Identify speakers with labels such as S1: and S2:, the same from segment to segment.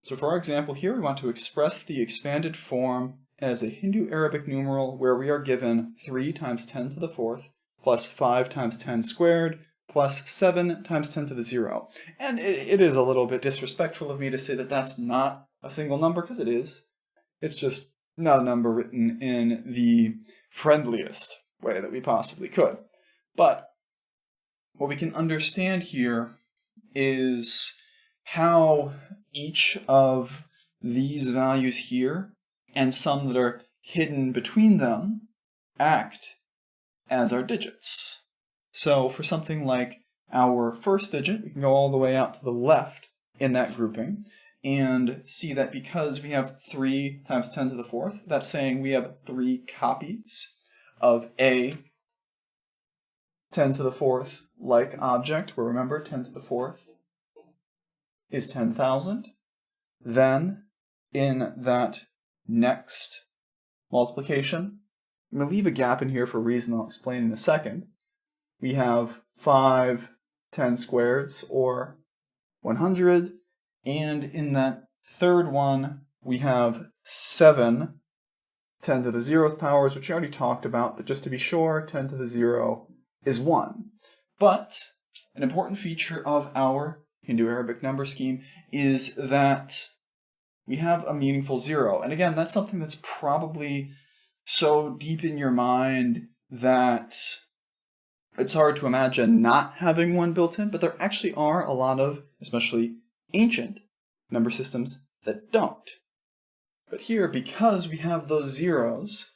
S1: So for our example here, we want to express the expanded form as a Hindu-Arabic numeral where we are given 3 times 10 to the fourth plus 5 times 10 squared plus 7 times 10 to the 0. And it is a little bit disrespectful of me to say that that's not a single number, because it is. It's just not a number written in the friendliest way that we possibly could. But what we can understand here is how each of these values here and some that are hidden between them act as our digits. So for something like our first digit, we can go all the way out to the left in that grouping and see that because we have 3 times 10 to the fourth, that's saying we have 3 copies of a 10 to the fourth like object, where remember 10 to the fourth is 10,000. Then in that next multiplication, I'm going to leave a gap in here for a reason I'll explain in a second. We have 5 10 squareds, or 100, and in that third one we have 7 10 to the 0th powers, which we already talked about, but just to be sure, 10 to the 0 is 1. But an important feature of our Hindu-Arabic number scheme is that we have a meaningful 0. And again, that's something that's probably so deep in your mind that it's hard to imagine not having one built in, but there actually are a lot of, especially ancient, number systems that don't. But here, because we have those zeros,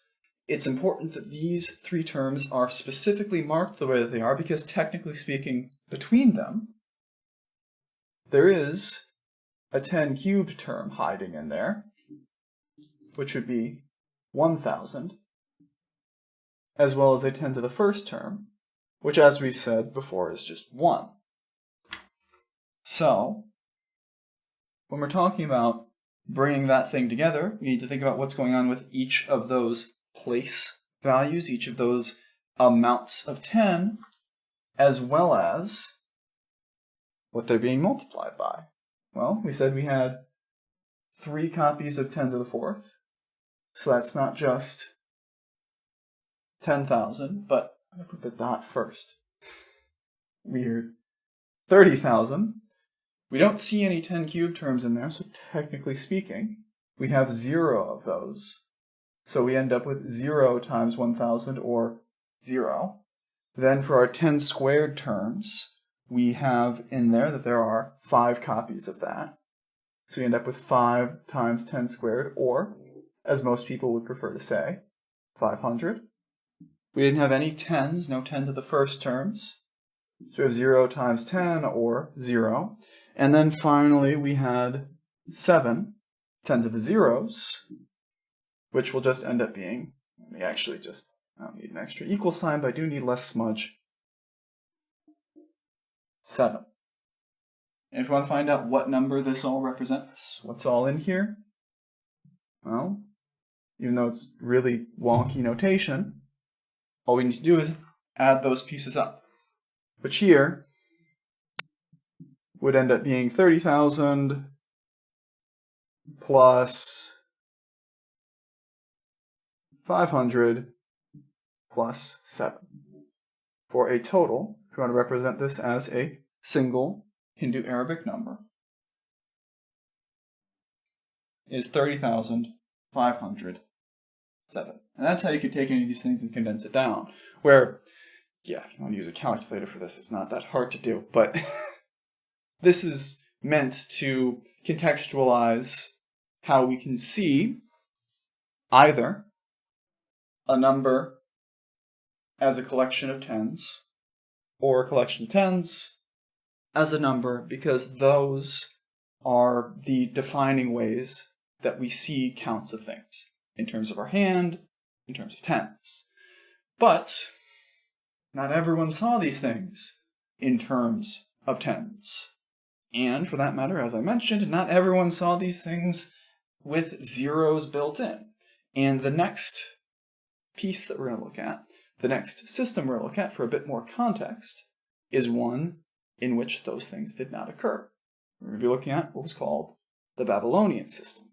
S1: it's important that these 3 terms are specifically marked the way that they are, because technically speaking, between them, there is a 10 cubed term hiding in there, which would be 1,000, as well as a 10 to the first term, which, as we said before, is just 1. So, when we're talking about bringing that thing together, we need to think about what's going on with each of those place values, each of those amounts of 10, as well as what they're being multiplied by. Well, we said we had 3 copies of 10 to the fourth, so that's not just 10,000, but I'm going to put the dot first. Weird. 30,000. We don't see any 10 cubed terms in there, so technically speaking, we have 0 of those. So we end up with 0 times 1,000, or 0. Then for our 10 squared terms, we have in there that there are 5 copies of that. So we end up with 5 times 10 squared, or, as most people would prefer to say, 500. We didn't have any 10s, no 10 to the first terms. So we have 0 times 10, or 0. And then finally we had 7, 10 to the zeros, which will just end up being, I don't need an extra equal sign, but I do need less smudge, 7. And if you want to find out what number this all represents, what's all in here, well, even though it's really wonky notation, all we need to do is add those pieces up, which here would end up being 30,000 plus 500 plus 7, for a total, if you want to represent this as a single Hindu-Arabic number, is 30,507. And that's how you could take any of these things and condense it down. Where, yeah, if you want to use a calculator for this, it's not that hard to do, but this is meant to contextualize how we can see either a number as a collection of tens, or a collection of tens as a number, because those are the defining ways that we see counts of things, in terms of our hand, in terms of tens. But not everyone saw these things in terms of tens. And for that matter, as I mentioned, not everyone saw these things with zeros built in. And the next piece that we're going to look at, the next system we're going to look at for a bit more context, is one in which those things did not occur. We're going to be looking at what was called the Babylonian system.